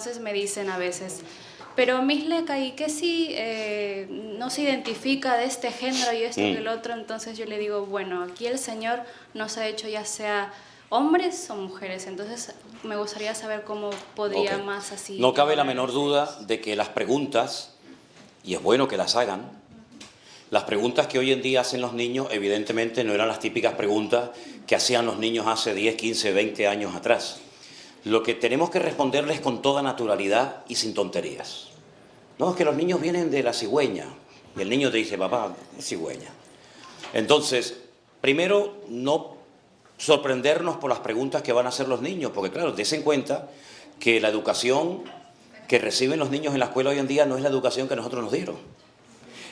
entonces me dicen a veces, pero Misleca, ¿y qué si no se identifica de este género y esto y el otro? Entonces yo le digo, bueno, aquí el Señor nos ha hecho ya sea hombres o mujeres, entonces me gustaría saber cómo podría más así. No cabe la menor duda de que las preguntas, y es bueno que las hagan, las preguntas que hoy en día hacen los niños evidentemente no eran las típicas preguntas que hacían los niños hace 10, 15, 20 años atrás. Lo que tenemos que responderles con toda naturalidad y sin tonterías. No, es que los niños vienen de la cigüeña. Y el niño te dice, papá, es cigüeña. Entonces, primero, no sorprendernos por las preguntas que van a hacer los niños, porque claro, dense en cuenta que la educación que reciben los niños en la escuela hoy en día no es la educación que nosotros nos dieron.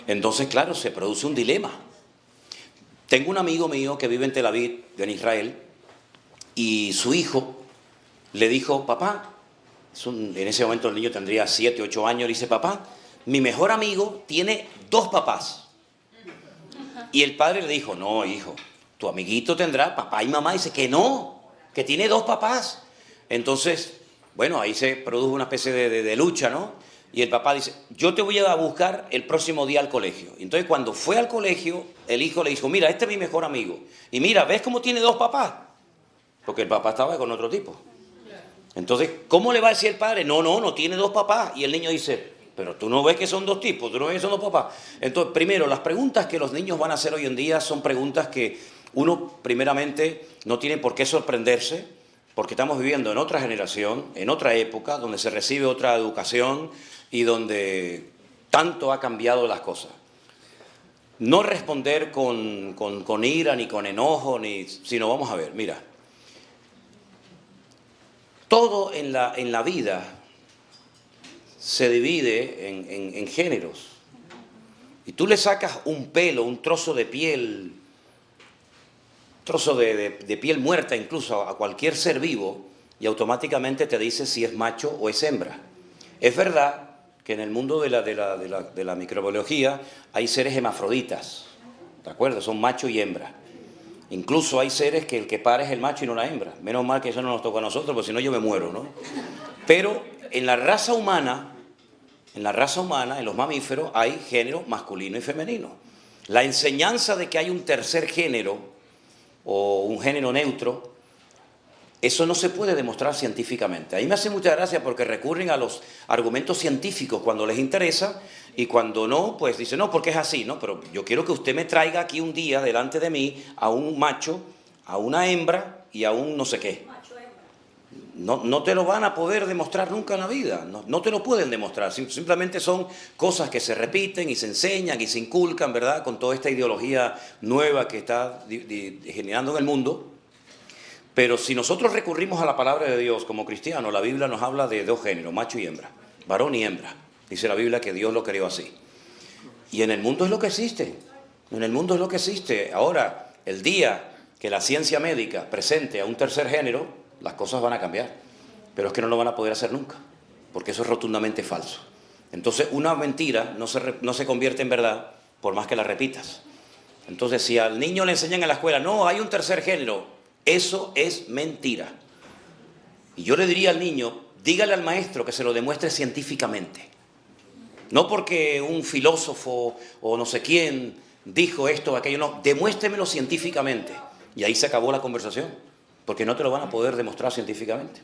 Entonces, claro, se produce un dilema. Tengo un amigo mío que vive en Tel Aviv, en Israel, y su hijo le dijo, papá, en ese momento el niño tendría 7, 8 años, le dice, papá, mi mejor amigo tiene 2 papás. Y el padre le dijo, no, hijo, tu amiguito tendrá papá y mamá. Y dice que no, que tiene 2 papás. Entonces, bueno, ahí se produjo una especie de lucha, ¿no? Y el papá dice, yo te voy a buscar el próximo día al colegio. Entonces, cuando fue al colegio, el hijo le dijo, mira, este es mi mejor amigo. Y mira, ¿ves cómo tiene 2 papás? Porque el papá estaba con otro tipo. Entonces, ¿cómo le va a decir el padre? No tiene 2 papás. Y el niño dice, pero tú no ves que son 2 tipos, tú no ves que son 2 papás. Entonces, primero, las preguntas que los niños van a hacer hoy en día son preguntas que uno, primeramente, no tiene por qué sorprenderse, porque estamos viviendo en otra generación, en otra época, donde se recibe otra educación y donde tanto ha cambiado las cosas. No responder con ira, ni con enojo, sino vamos a ver, mira, todo en la vida se divide en géneros. Y tú le sacas un pelo, un trozo de piel, trozo de piel muerta incluso a cualquier ser vivo y automáticamente te dice si es macho o es hembra. Es verdad que en el mundo de la microbiología hay seres hermafroditas, ¿de acuerdo? Son macho y hembra. Incluso hay seres que el que para es el macho y no la hembra. Menos mal que eso no nos toca a nosotros, porque si no yo me muero, ¿no? Pero en la raza humana, en los mamíferos, hay género masculino y femenino. La enseñanza de que hay un tercer género o un género neutro, eso no se puede demostrar científicamente. A mí me hace mucha gracia porque recurren a los argumentos científicos cuando les interesa y cuando no, pues dicen, no, porque es así, ¿no? Pero yo quiero que usted me traiga aquí un día delante de mí a un macho, a una hembra y a un no sé qué. No te lo van a poder demostrar nunca en la vida, no te lo pueden demostrar, simplemente son cosas que se repiten y se enseñan y se inculcan, ¿verdad? Con toda esta ideología nueva que está generando en el mundo. Pero si nosotros recurrimos a la palabra de Dios como cristianos, la Biblia nos habla de 2 géneros, macho y hembra, varón y hembra. Dice la Biblia que Dios lo creó así. Y en el mundo es lo que existe, en el mundo es lo que existe. Ahora, el día que la ciencia médica presente a un tercer género, las cosas van a cambiar. Pero es que no lo van a poder hacer nunca, porque eso es rotundamente falso. Entonces, una mentira no se convierte en verdad por más que la repitas. Entonces, si al niño le enseñan en la escuela, no, hay un tercer género, eso es mentira. Y yo le diría al niño, dígale al maestro que se lo demuestre científicamente. No porque un filósofo o no sé quién dijo esto o aquello, no, demuéstremelo científicamente. Y ahí se acabó la conversación, porque no te lo van a poder demostrar científicamente.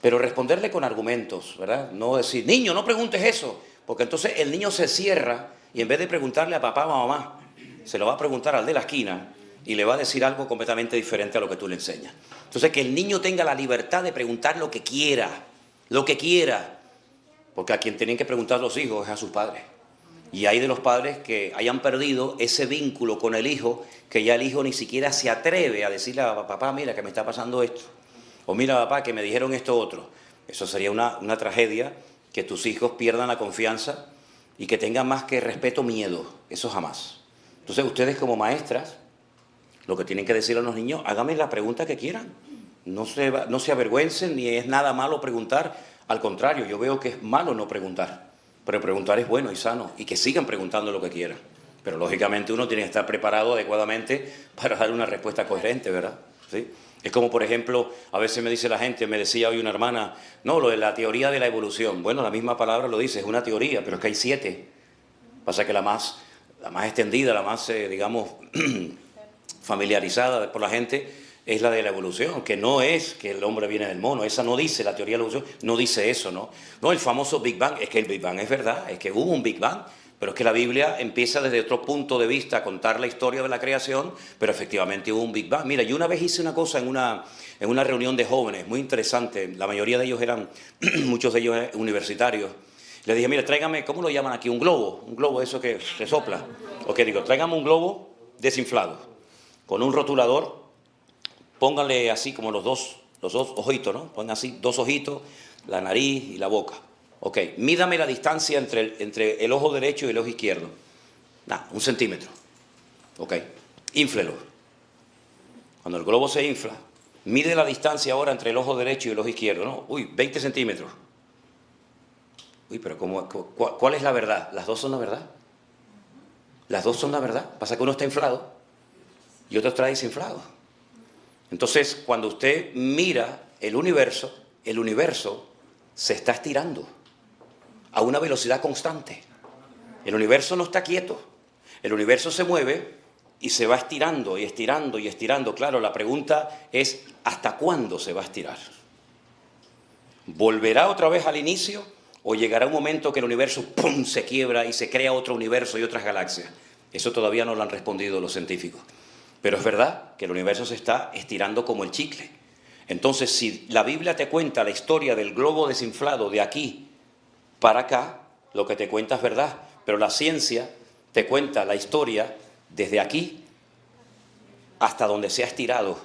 Pero responderle con argumentos, ¿verdad? No decir, niño, no preguntes eso, porque entonces el niño se cierra y en vez de preguntarle a papá o a mamá, se lo va a preguntar al de la esquina y le va a decir algo completamente diferente a lo que tú le enseñas. Entonces, que el niño tenga la libertad de preguntar lo que quiera, porque a quien tienen que preguntar los hijos es a sus padres. Y hay de los padres que hayan perdido ese vínculo con el hijo, que ya el hijo ni siquiera se atreve a decirle a papá, mira que me está pasando esto, o mira papá que me dijeron esto otro. Eso sería una tragedia, que tus hijos pierdan la confianza y que tengan más que respeto, miedo. Eso jamás. Entonces ustedes como maestras, lo que tienen que decir a los niños, háganme la pregunta que quieran. No se avergüencen, ni es nada malo preguntar. Al contrario, yo veo que es malo no preguntar. Pero preguntar es bueno y sano, y que sigan preguntando lo que quieran. Pero lógicamente uno tiene que estar preparado adecuadamente para dar una respuesta coherente, ¿verdad? ¿Sí? Es como, por ejemplo, a veces me dice la gente, me decía hoy una hermana, no, lo de la teoría de la evolución. Bueno, la misma palabra lo dice, es una teoría, pero es que hay 7. Pasa que la más extendida, la más, digamos, familiarizada por la gente, es la de la evolución, que no es que el hombre viene del mono, esa no dice, la teoría de la evolución no dice eso, ¿no? No, el famoso Big Bang, es que el Big Bang es verdad, es que hubo un Big Bang, pero es que la Biblia empieza desde otro punto de vista a contar la historia de la creación, pero efectivamente hubo un Big Bang. Mira, yo una vez hice una cosa en una reunión de jóvenes, muy interesante, la mayoría de ellos eran, muchos de ellos universitarios. Les dije, mira, tráigame, ¿cómo lo llaman aquí? Un globo eso que se sopla. Ok, digo, tráigame un globo desinflado, con un rotulador, pónganle así como los dos ojitos, ¿no? Pongan así 2 ojitos, la nariz y la boca. Ok, mídame la distancia entre el ojo derecho y el ojo izquierdo. Nada, 1 centímetro. Ok, inflelo. Cuando el globo se infla, mide la distancia ahora entre el ojo derecho y el ojo izquierdo, ¿no? Uy, 20 centímetros. Uy, pero ¿cuál es la verdad? ¿Las dos son la verdad? Las dos son la verdad. Pasa que uno está inflado y otro está desinflado. Entonces, cuando usted mira el universo se está estirando a una velocidad constante. El universo no está quieto. El universo se mueve y se va estirando y estirando y estirando. Claro, la pregunta es, ¿hasta cuándo se va a estirar? ¿Volverá otra vez al inicio o llegará un momento que el universo ¡pum!, se quiebra y se crea otro universo y otras galaxias? Eso todavía no lo han respondido los científicos. Pero es verdad que el universo se está estirando como el chicle. Entonces, si la Biblia te cuenta la historia del globo desinflado de aquí para acá, lo que te cuenta es verdad. Pero la ciencia te cuenta la historia desde aquí hasta donde se ha estirado.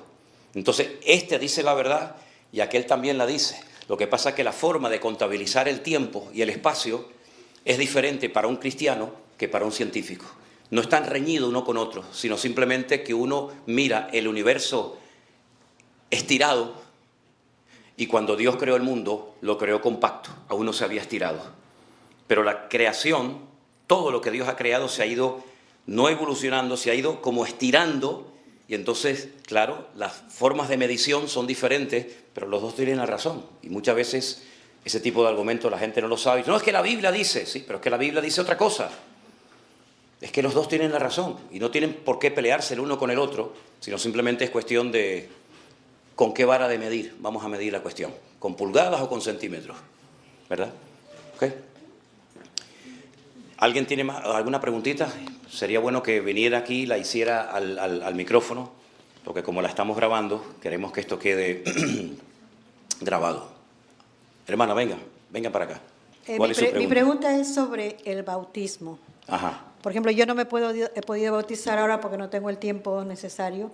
Entonces, este dice la verdad y aquel también la dice. Lo que pasa es que la forma de contabilizar el tiempo y el espacio es diferente para un cristiano que para un científico. No están reñidos uno con otro, sino simplemente que uno mira el universo estirado y cuando Dios creó el mundo, lo creó compacto, aún no se había estirado. Pero la creación, todo lo que Dios ha creado se ha ido no evolucionando, se ha ido como estirando y entonces, claro, las formas de medición son diferentes, pero los dos tienen la razón. Y muchas veces ese tipo de argumentos la gente no lo sabe. No, es que la Biblia dice, sí, pero es que la Biblia dice otra cosa. Es que los dos tienen la razón y no tienen por qué pelearse el uno con el otro, sino simplemente es cuestión de con qué vara de medir vamos a medir la cuestión, con pulgadas o con centímetros, ¿verdad? ¿Ok? ¿Alguien tiene alguna preguntita? Sería bueno que viniera aquí y la hiciera al micrófono, porque como la estamos grabando, queremos que esto quede grabado. Hermana, venga para acá. ¿Cuál es su pregunta? Mi pregunta es sobre el bautismo. Ajá. Por ejemplo, yo no he podido bautizar ahora porque no tengo el tiempo necesario.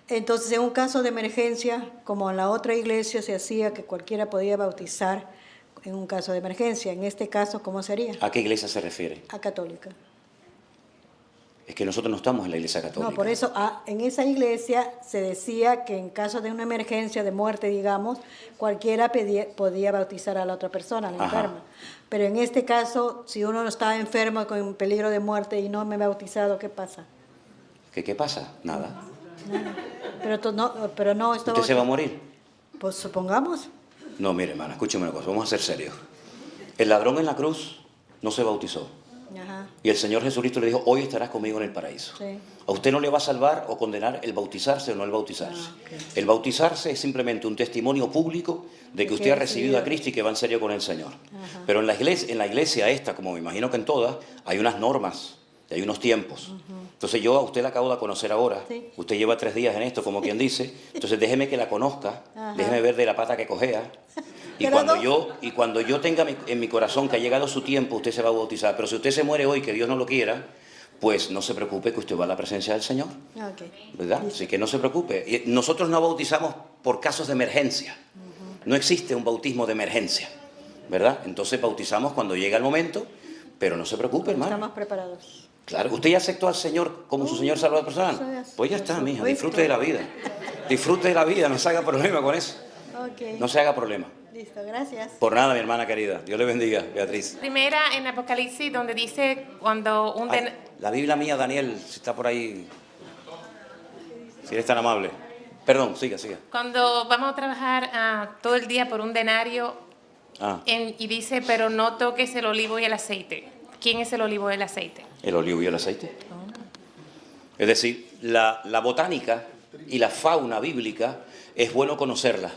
Entonces, en un caso de emergencia, como en la otra iglesia se hacía que cualquiera podía bautizar en un caso de emergencia, en este caso, ¿cómo sería? ¿A qué iglesia se refiere? A católica. Es que nosotros no estamos en la iglesia católica. No, por eso en esa iglesia se decía que en caso de una emergencia de muerte, digamos, cualquiera podía bautizar a la otra persona, a la enferma. Pero en este caso, si uno estaba enfermo con peligro de muerte y no me he bautizado, ¿qué pasa? ¿Qué pasa? Nada. Pero no esto. ¿Usted se va a morir? Pues supongamos. No, mire, hermana, escúcheme una cosa, vamos a ser serios. El ladrón en la cruz no se bautizó. Ajá. Y el Señor Jesucristo le dijo, hoy estarás conmigo en el paraíso. Sí. A usted no le va a salvar o condenar el bautizarse o no el bautizarse. Okay. El bautizarse es simplemente un testimonio público de que usted ha recibido a Cristo y que va en serio con el Señor. Ajá. Pero en la iglesia esta, como me imagino que en todas, hay unas normas, y hay unos tiempos. Entonces yo a usted la acabo de conocer ahora. Sí. Usted lleva 3 días en esto, como quien dice. Entonces déjeme que la conozca, Ajá. déjeme ver de la pata que cojea. Y cuando yo tenga en mi corazón que ha llegado su tiempo, usted se va a bautizar. Pero si usted se muere hoy, que Dios no lo quiera, pues no se preocupe que usted va a la presencia del Señor. Okay. ¿Verdad? Así que no se preocupe. Y nosotros no bautizamos por casos de emergencia. No existe un bautismo de emergencia. ¿Verdad? Entonces bautizamos cuando llega el momento, pero no se preocupe, hermano. Estamos preparados. Claro, ¿usted ya aceptó al Señor como su Señor Salvador personal? Pues ya está, mija, disfrute de la vida. Disfrute de la vida, no se haga problema con eso. Okay. No se haga problema. Listo, gracias. Por nada, mi hermana querida. Dios le bendiga, Beatriz. Primera en Apocalipsis, donde dice cuando un... La Biblia mía, Daniel, si está por ahí, si eres tan amable. Perdón, siga. Cuando vamos a trabajar todo el día por un denario y dice, pero no toques el olivo y el aceite. ¿Quién es el olivo y el aceite? El olivo y el aceite. Es decir, la botánica y la fauna bíblica es bueno conocerla.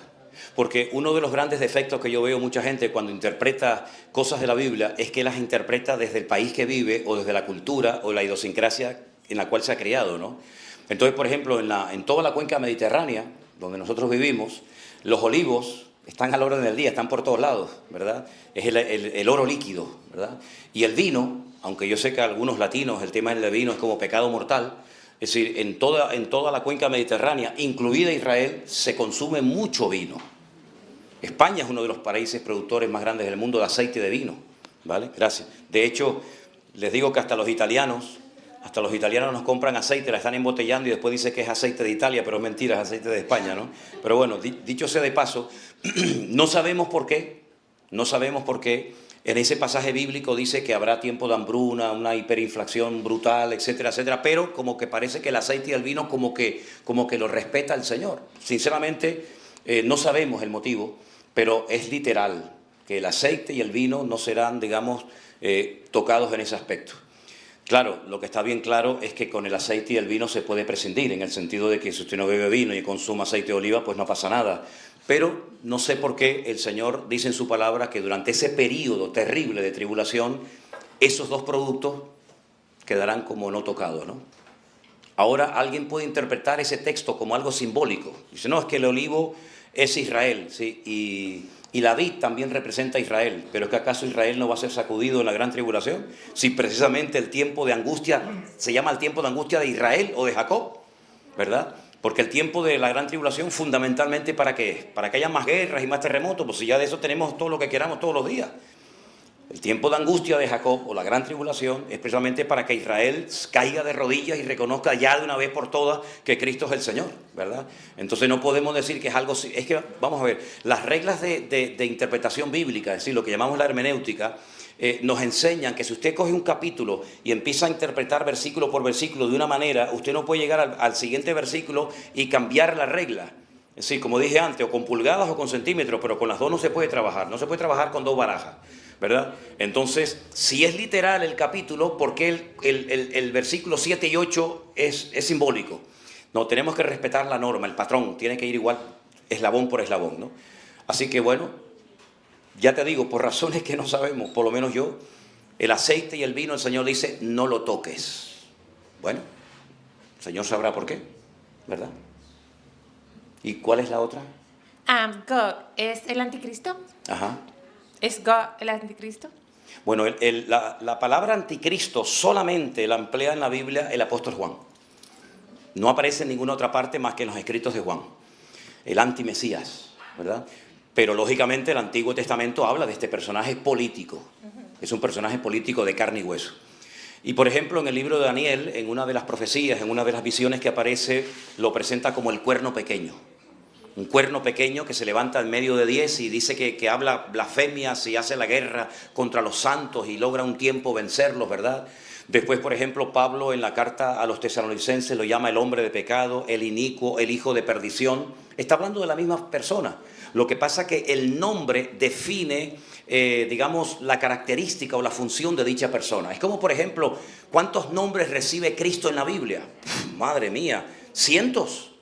Porque uno de los grandes defectos que yo veo mucha gente cuando interpreta cosas de la Biblia es que las interpreta desde el país que vive o desde la cultura o la idiosincrasia en la cual se ha criado, ¿no? Entonces, por ejemplo, en toda la cuenca mediterránea, donde nosotros vivimos, los olivos están a la orden del día, están por todos lados, ¿verdad? Es el oro líquido, ¿verdad? Y el vino, aunque yo sé que a algunos latinos el tema del vino es como pecado mortal, es decir, en toda la cuenca mediterránea, incluida Israel, se consume mucho vino. España es uno de los países productores más grandes del mundo de aceite de vino, ¿vale? Gracias. De hecho, les digo que hasta los italianos nos compran aceite, la están embotellando y después dice que es aceite de Italia, pero es mentira, es aceite de España, ¿no? Pero bueno, dicho sea de paso, no sabemos por qué en ese pasaje bíblico dice que habrá tiempo de hambruna, una hiperinflación brutal, etcétera, etcétera, pero como que parece que el aceite y el vino como que lo respeta el Señor. Sinceramente, no sabemos el motivo, pero es literal que el aceite y el vino no serán, digamos, tocados en ese aspecto. Claro, lo que está bien claro es que con el aceite y el vino se puede prescindir, en el sentido de que si usted no bebe vino y consume aceite de oliva, pues no pasa nada. Pero no sé por qué el Señor dice en su palabra que durante ese periodo terrible de tribulación, esos dos productos quedarán como no tocados, ¿no? Ahora alguien puede interpretar ese texto como algo simbólico. Dice, no, es que el olivo es Israel, ¿sí? Y la vid también representa a Israel, pero ¿es que acaso Israel no va a ser sacudido en la gran tribulación? Si precisamente el tiempo de angustia se llama el tiempo de angustia de Israel o de Jacob, ¿verdad? Porque el tiempo de la gran tribulación fundamentalmente ¿para qué es? Para que haya más guerras y más terremotos, pues si ya de eso tenemos todo lo que queramos todos los días. El tiempo de angustia de Jacob o la gran tribulación es precisamente para que Israel caiga de rodillas y reconozca ya de una vez por todas que Cristo es el Señor, ¿verdad? Entonces no podemos decir que es algo... Es que, vamos a ver, las reglas de interpretación bíblica, es decir, lo que llamamos la hermenéutica, nos enseñan que si usted coge un capítulo y empieza a interpretar versículo por versículo de una manera, usted no puede llegar al siguiente versículo y cambiar la regla. Es decir, como dije antes, o con pulgadas o con centímetros, pero con las dos no se puede trabajar, no se puede trabajar con dos barajas, ¿verdad? Entonces, si es literal el capítulo, ¿por qué el versículo 7 y 8 es simbólico? No, tenemos que respetar la norma, el patrón, tiene que ir igual eslabón por eslabón, ¿no? Así que bueno, ya te digo, por razones que no sabemos, por lo menos yo, el aceite y el vino, el Señor dice, no lo toques. Bueno, el Señor sabrá por qué, ¿verdad? ¿Y cuál es la otra? God, ¿es el anticristo? Ajá. ¿Es God el anticristo? Bueno, la palabra anticristo solamente la emplea en la Biblia el apóstol Juan. No aparece en ninguna otra parte más que en los escritos de Juan. El antimesías, ¿verdad? Pero lógicamente el Antiguo Testamento habla de este personaje político. Es un personaje político de carne y hueso. Y por ejemplo, en el libro de Daniel, en una de las profecías, en una de las visiones que aparece, lo presenta como el cuerno pequeño. Un cuerno pequeño que se levanta en medio de 10 y dice que habla blasfemias y hace la guerra contra los santos y logra un tiempo vencerlos, ¿verdad? Después, por ejemplo, Pablo en la carta a los tesalonicenses lo llama el hombre de pecado, el inicuo, el hijo de perdición. Está hablando de la misma persona. Lo que pasa es que el nombre define, digamos, la característica o la función de dicha persona. Es como, por ejemplo, ¿cuántos nombres recibe Cristo en la Biblia? Madre mía, cientos.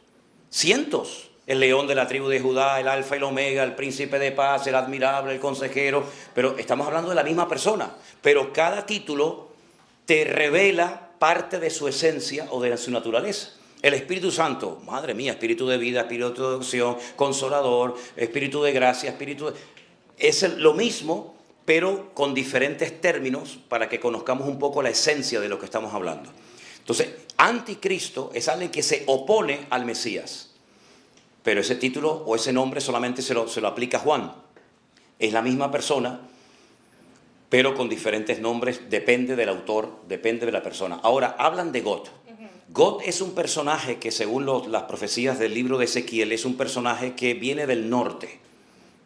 El león de la tribu de Judá, el alfa y el omega, el príncipe de paz, el admirable, el consejero. Pero estamos hablando de la misma persona. Pero cada título te revela parte de su esencia o de su naturaleza. El Espíritu Santo, madre mía, espíritu de vida, espíritu de adopción, consolador, espíritu de gracia, espíritu de... Es lo mismo, pero con diferentes términos para que conozcamos un poco la esencia de lo que estamos hablando. Entonces, anticristo es alguien que se opone al Mesías. Pero ese título o ese nombre solamente se lo aplica a Juan. Es la misma persona, pero con diferentes nombres, depende del autor, depende de la persona. Ahora, hablan de God. God es un personaje que, según las profecías del libro de Ezequiel, es un personaje que viene del norte,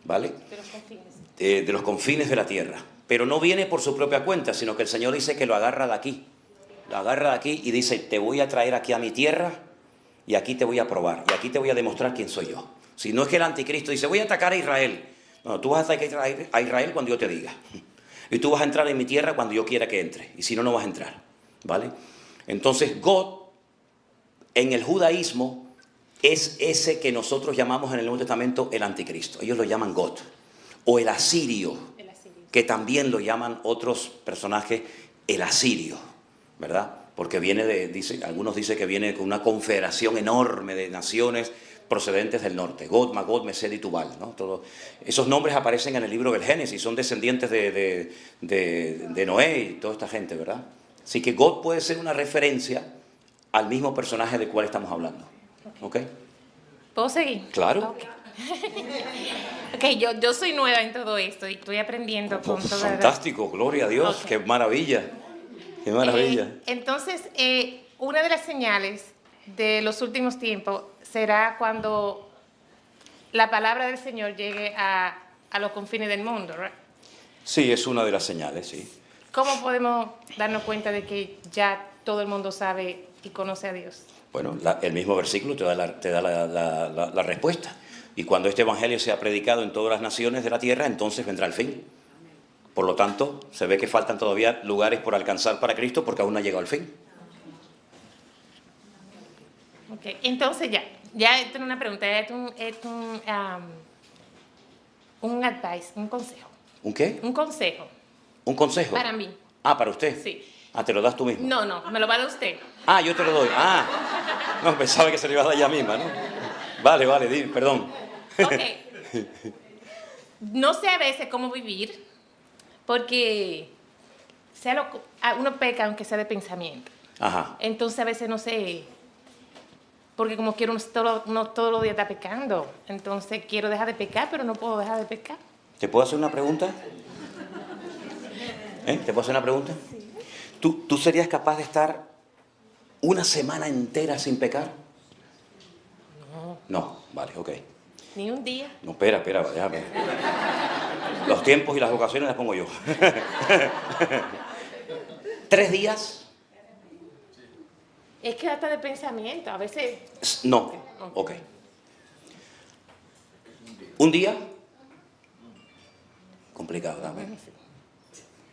¿vale? De los confines. De los confines de la tierra. Pero no viene por su propia cuenta, sino que el Señor dice que lo agarra de aquí. Lo agarra de aquí y dice, te voy a traer aquí a mi tierra y aquí te voy a probar, y aquí te voy a demostrar quién soy yo. Si no es que el anticristo dice, voy a atacar a Israel. No, tú vas a atacar a Israel cuando yo te diga. Y tú vas a entrar en mi tierra cuando yo quiera que entre. Y si no, no vas a entrar. ¿Vale? Entonces, God, en el judaísmo, es ese que nosotros llamamos en el Nuevo Testamento el anticristo. Ellos lo llaman God. O el asirio, que también lo llaman otros personajes el asirio, ¿verdad? Porque viene algunos dicen que viene con una confederación enorme de naciones procedentes del norte. God, Magog, Mesed y Tubal, ¿no? Esos nombres aparecen en el libro del Génesis, son descendientes de Noé y toda esta gente, ¿verdad? Así que God puede ser una referencia al mismo personaje del cual estamos hablando. ¿Ok? ¿Puedo seguir? Claro. Ok, yo soy nueva en todo esto y estoy aprendiendo con todo. Fantástico, gloria a Dios, Okay. qué maravilla. Qué maravilla. Entonces, una de las señales de los últimos tiempos será cuando la palabra del Señor llegue a los confines del mundo, ¿right? Sí, es una de las señales, sí. ¿Cómo podemos darnos cuenta de que ya todo el mundo sabe y conoce a Dios? Bueno, el mismo versículo te da la respuesta. Y cuando este evangelio sea predicado en todas las naciones de la tierra, entonces vendrá el fin. Por lo tanto, se ve que faltan todavía lugares por alcanzar para Cristo porque aún no ha llegado el fin. Ok, entonces ya esto no es una pregunta, es un advice, un consejo. ¿Un qué? Un consejo. ¿Un consejo? Para mí. Ah, ¿para usted? Sí. Ah, ¿te lo das tú mismo? No, me lo va a dar usted. Ah, yo te lo doy. Ah, no, pensaba que se lo iba a dar ella misma, ¿no? Vale, dime, perdón. Ok. No sé a veces cómo vivir, porque uno peca aunque sea de pensamiento. Ajá. Entonces a veces no sé, porque como quiero uno todos los días está pecando. Entonces quiero dejar de pecar, pero no puedo dejar de pecar. ¿Te puedo hacer una pregunta? ¿Te puedo hacer una pregunta? ¿Tú serías capaz de estar una semana entera sin pecar? No, vale, ok. Ni un día. No, espera, déjame. Los tiempos y las ocasiones las pongo yo. 3 días. Es que hasta de pensamiento, a veces. No, ok. ¿Un día? Complicado, dame.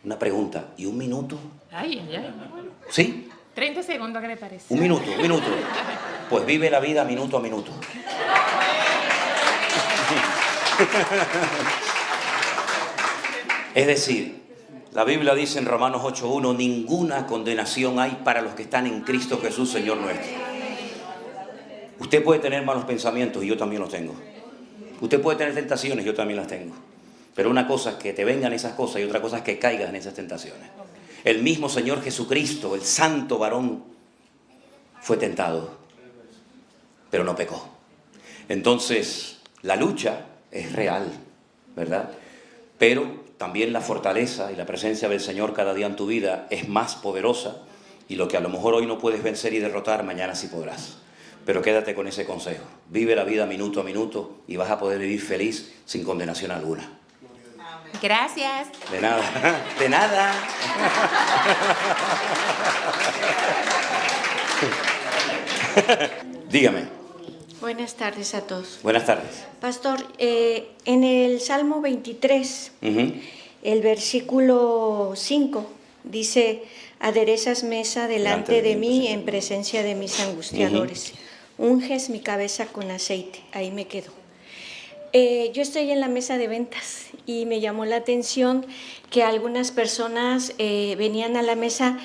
Una pregunta. ¿Y 1 minuto? Ay. ¿Sí? 30 segundos, ¿qué le parece? 1 minuto. Pues vive la vida minuto a minuto. Es decir, la Biblia dice en Romanos 8:1, ninguna condenación hay para los que están en Cristo Jesús, Señor nuestro. Usted puede tener malos pensamientos y yo también los tengo. Usted puede tener tentaciones, yo también las tengo. Pero una cosa es que te vengan esas cosas y otra cosa es que caigas en esas tentaciones. El mismo Señor Jesucristo, el santo varón, fue tentado, pero no pecó. Entonces, la lucha es real, ¿verdad? Pero también la fortaleza y la presencia del Señor cada día en tu vida es más poderosa, y lo que a lo mejor hoy no puedes vencer y derrotar, mañana sí podrás. Pero quédate con ese consejo. Vive la vida minuto a minuto y vas a poder vivir feliz sin condenación alguna. Gracias. De nada, de nada. Dígame. Buenas tardes a todos. Buenas tardes. Pastor, en el Salmo 23, el versículo 5, dice, aderezas mesa delante de mí en presencia de mis angustiadores. Unges mi cabeza con aceite. Ahí me quedo. Yo estoy en la mesa de ventas y me llamó la atención que algunas personas venían a la mesa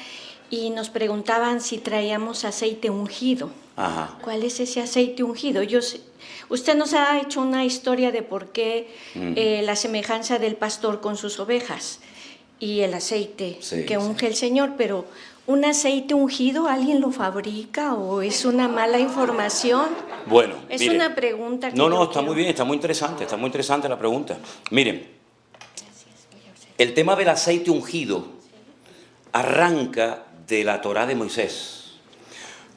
y nos preguntaban si traíamos aceite ungido. Ajá. ¿Cuál es ese aceite ungido? Usted nos ha hecho una historia de por qué la semejanza del pastor con sus ovejas y el aceite que unge el Señor, pero ¿un aceite ungido alguien lo fabrica o es una mala información? Bueno, es mire, una pregunta que No, está muy bien, está muy interesante la pregunta. Miren, el tema del aceite ungido arranca de la Torá de Moisés,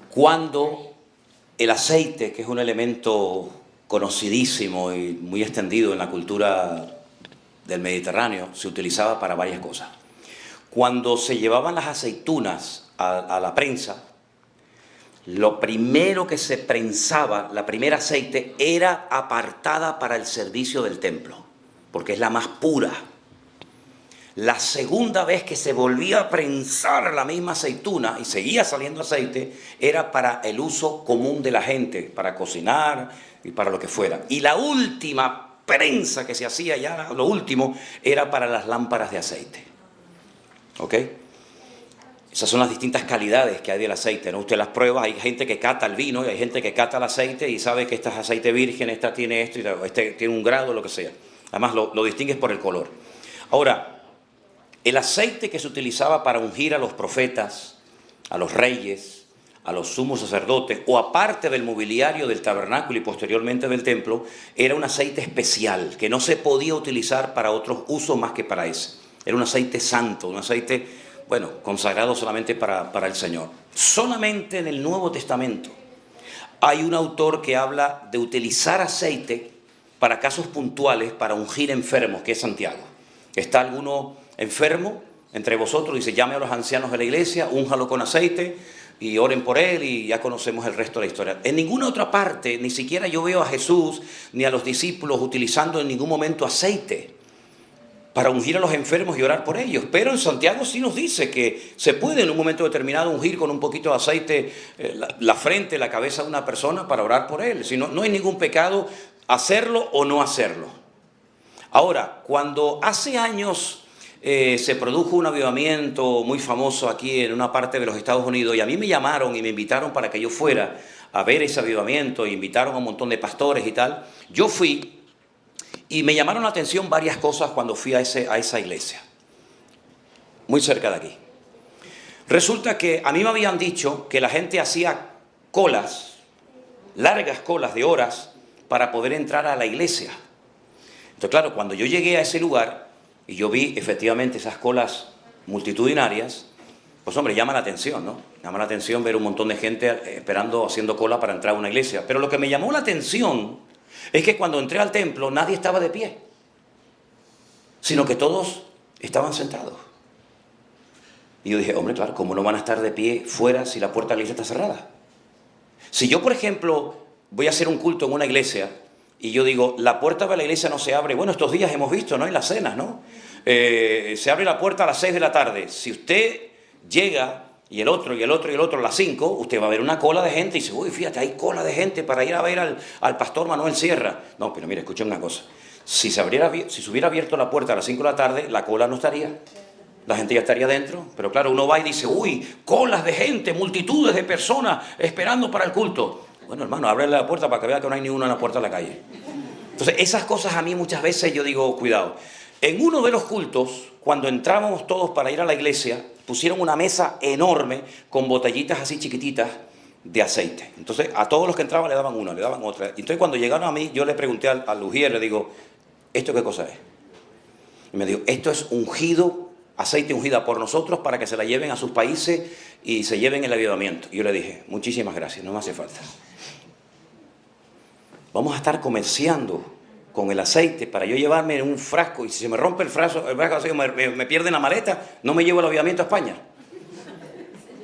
cuando el aceite, que es un elemento conocidísimo y muy extendido en la cultura del Mediterráneo, se utilizaba para varias cosas. Cuando se llevaban las aceitunas a la prensa, lo primero que se prensaba, la primera aceite, era apartada para el servicio del templo, porque es la más pura. La segunda vez que se volvía a prensar la misma aceituna y seguía saliendo aceite, era para el uso común de la gente, para cocinar y para lo que fuera. Y la última prensa que se hacía, ya lo último, era para las lámparas de aceite. ¿Ok? Esas son las distintas calidades que hay del aceite, ¿no? Usted las prueba, hay gente que cata el vino y hay gente que cata el aceite y sabe que este es aceite virgen, esta tiene esto, y este tiene un grado, lo que sea. Además lo distingues por el color. Ahora, el aceite que se utilizaba para ungir a los profetas, a los reyes, a los sumos sacerdotes, o aparte del mobiliario del tabernáculo y posteriormente del templo, era un aceite especial, que no se podía utilizar para otros usos más que para ese. Era un aceite santo, un aceite, bueno, consagrado solamente para el Señor. Solamente en el Nuevo Testamento hay un autor que habla de utilizar aceite para casos puntuales, para ungir enfermos, que es Santiago. Está alguno enfermo entre vosotros, dice, llame a los ancianos de la iglesia, únjalo con aceite y oren por él, y ya conocemos el resto de la historia. En ninguna otra parte, ni siquiera yo veo a Jesús ni a los discípulos utilizando en ningún momento aceite para ungir a los enfermos y orar por ellos. Pero en Santiago sí nos dice que se puede en un momento determinado ungir con un poquito de aceite la frente, la cabeza de una persona para orar por él. Si no, no hay ningún pecado hacerlo o no hacerlo. Ahora, cuando hace años se produjo un avivamiento muy famoso aquí en una parte de los Estados Unidos, y a mí me llamaron y me invitaron para que yo fuera a ver ese avivamiento, invitaron a un montón de pastores y tal, yo fui y me llamaron la atención varias cosas cuando fui a esa iglesia, muy cerca de aquí. Resulta que a mí me habían dicho que la gente hacía colas, largas colas de horas, para poder entrar a la iglesia. Entonces, claro, cuando yo llegué a ese lugar y yo vi efectivamente esas colas multitudinarias, pues hombre, llama la atención, ¿no? Llama la atención ver un montón de gente esperando, haciendo cola para entrar a una iglesia. Pero lo que me llamó la atención es que cuando entré al templo nadie estaba de pie, sino que todos estaban sentados. Y yo dije, hombre, claro, ¿cómo no van a estar de pie fuera si la puerta de la iglesia está cerrada? Si yo, por ejemplo, voy a hacer un culto en una iglesia y yo digo, la puerta de la iglesia no se abre, bueno, estos días hemos visto, ¿no? En las cenas, ¿no? Se abre la puerta a las 6 de la tarde. Si usted llega y el otro a las 5, usted va a ver una cola de gente y dice, uy, fíjate, hay cola de gente para ir a ver al pastor Manuel Sierra. No, pero mire, escuchen una cosa. Si se hubiera abierto la puerta a las 5 de la tarde, la cola no estaría. La gente ya estaría dentro. Pero claro, uno va y dice, uy, colas de gente, multitudes de personas esperando para el culto. Bueno, hermano, ábrele la puerta para que vea que no hay ni uno en la puerta de la calle. Entonces, esas cosas a mí muchas veces yo digo, cuidado. En uno de los cultos, cuando entrábamos todos para ir a la iglesia, pusieron una mesa enorme con botellitas así chiquititas de aceite. Entonces, a todos los que entraban le daban una, le daban otra. Entonces, cuando llegaron a mí, yo le pregunté al ujier, le digo, ¿esto qué cosa es? Y me dijo, esto es ungido, aceite ungida por nosotros para que se la lleven a sus países y se lleven el avivamiento. Y yo le dije, muchísimas gracias, no me hace falta. Vamos a estar comerciando con el aceite para yo llevarme en un frasco, y si se me rompe el frasco me pierde la maleta, no me llevo el avivamiento a España.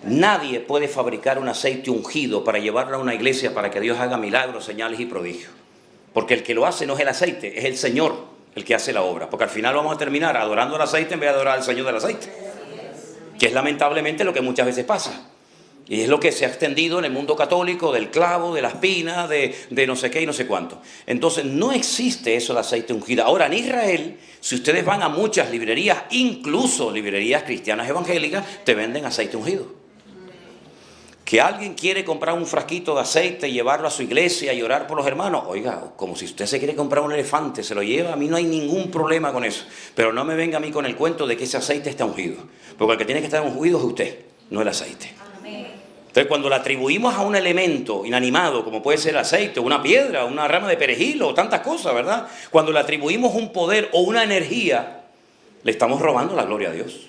Nadie puede fabricar un aceite ungido para llevarlo a una iglesia para que Dios haga milagros, señales y prodigios. Porque el que lo hace no es el aceite, es el Señor el que hace la obra. Porque al final vamos a terminar adorando al aceite en vez de adorar al Señor del aceite. Que es lamentablemente lo que muchas veces pasa. Y es lo que se ha extendido en el mundo católico, del clavo, de la espina, de no sé qué y no sé cuánto. Entonces no existe eso de aceite ungido. Ahora en Israel, si ustedes van a muchas librerías, incluso librerías cristianas evangélicas, te venden aceite ungido. Que alguien quiere comprar un frasquito de aceite y llevarlo a su iglesia y orar por los hermanos, oiga, como si usted se quiere comprar un elefante, se lo lleva, a mí no hay ningún problema con eso. Pero no me venga a mí con el cuento de que ese aceite está ungido. Porque el que tiene que estar ungido es usted, no el aceite. Entonces, cuando le atribuimos a un elemento inanimado, como puede ser el aceite, o una piedra, una rama de perejil, o tantas cosas, ¿verdad? Cuando le atribuimos un poder o una energía, le estamos robando la gloria a Dios.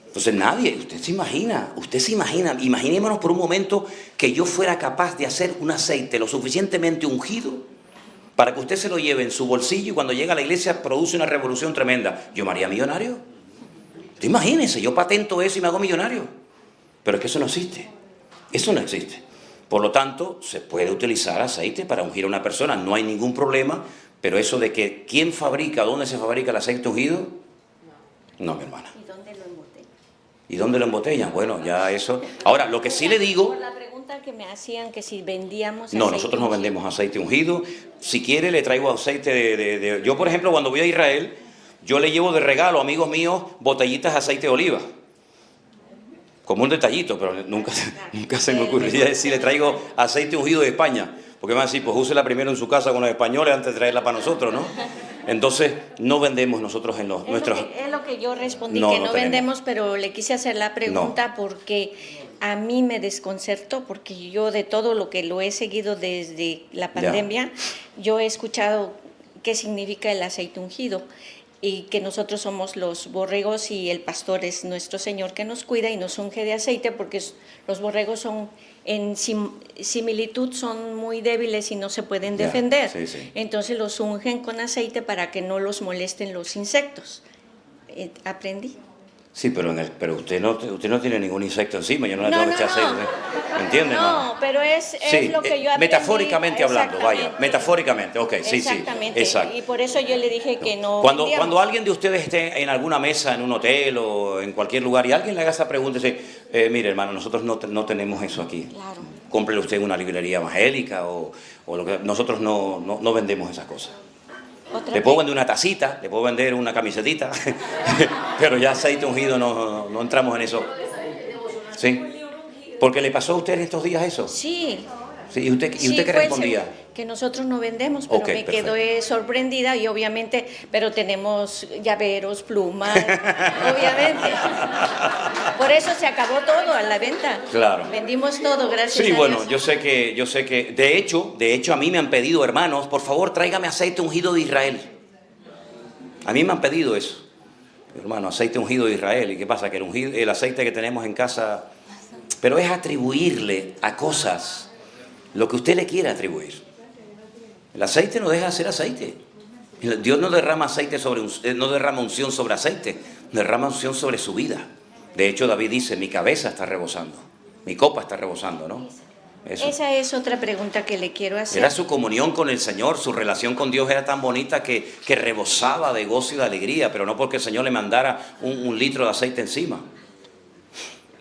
Entonces, usted se imagina, imaginémonos por un momento que yo fuera capaz de hacer un aceite lo suficientemente ungido para que usted se lo lleve en su bolsillo y cuando llega a la iglesia produce una revolución tremenda. ¿Yo me haría millonario? Usted imagínese, yo patento eso y me hago millonario. Pero es que eso no existe. Eso no existe. Por lo tanto, se puede utilizar aceite para ungir a una persona, no hay ningún problema, pero eso de que quién fabrica, dónde se fabrica el aceite ungido, no, mi hermana. ¿Y dónde lo embotellan? ¿Y dónde lo embotellan? Bueno, ya eso... Ahora, lo que sí le digo... Por la pregunta que me hacían, que si vendíamos No, aceite nosotros no ungido. vendemos aceite ungido. Si quiere, le traigo aceite de... Yo, por ejemplo, cuando voy a Israel, yo le llevo de regalo a amigos míos botellitas de aceite de oliva. Como un detallito, pero nunca se me ocurriría decir, le traigo aceite ungido de España. Porque me van a decir, pues úsela primero en su casa con los españoles antes de traerla para nosotros, ¿no? Entonces, no vendemos nosotros en nuestros... Es lo que yo respondí, No, que no no tenemos. vendemos, pero le quise hacer la pregunta porque a mí me desconcertó, porque yo de todo lo que lo he seguido desde la pandemia, yo he escuchado qué significa el aceite ungido y que nosotros somos los borregos y el pastor es nuestro Señor que nos cuida y nos unge de aceite, porque los borregos son en similitud son muy débiles y no se pueden Ya, defender. sí, sí. Entonces los ungen con aceite para que no los molesten los insectos. Aprendí. Sí, pero usted no tiene ningún insecto encima, yo no le tengo que echar aceite. ¿Me entiende? No, pero es Sí, lo que yo aprendí. metafóricamente hablando, vaya, Exactamente. metafóricamente, ok, sí, Exactamente. sí, exacto. Y por eso yo le dije que no. Cuando vendíamos. alguien de ustedes esté en alguna mesa, en un hotel o en cualquier lugar, y alguien le haga esa pregunta, dice, mire hermano, nosotros no tenemos eso aquí. Claro. Cómprele usted en una librería evangélica o lo que... Nosotros no vendemos esas cosas. Otra Le puedo vez. vender una tacita, le puedo vender una camisetita, pero ya aceite ungido no entramos en eso. ¿Sí? Porque le pasó a usted en estos días eso. Sí. Sí, ¿y usted Sí, qué fue el respondía? que nosotros no vendemos, pero Ok, me perfecto. quedé sorprendida y obviamente, pero tenemos llaveros, plumas, obviamente. Por eso se acabó todo a la venta. Claro. Vendimos todo, gracias Sí, a bueno, Dios. yo sé que, de hecho a mí me han pedido, hermanos, por favor, tráigame aceite ungido de Israel. A mí me han pedido eso. Hermano, aceite ungido de Israel. ¿Y qué pasa? Que el aceite que tenemos en casa, pero es atribuirle a cosas lo que usted le quiera atribuir. El aceite no deja de ser aceite. Dios no derrama aceite no derrama unción sobre aceite, derrama unción sobre su vida. De hecho, David dice, mi cabeza está rebosando, mi copa está rebosando, ¿no? Eso. Esa es otra pregunta que le quiero hacer. Era su comunión con el Señor, su relación con Dios era tan bonita que rebosaba de gozo y de alegría, pero no porque el Señor le mandara un litro de aceite encima.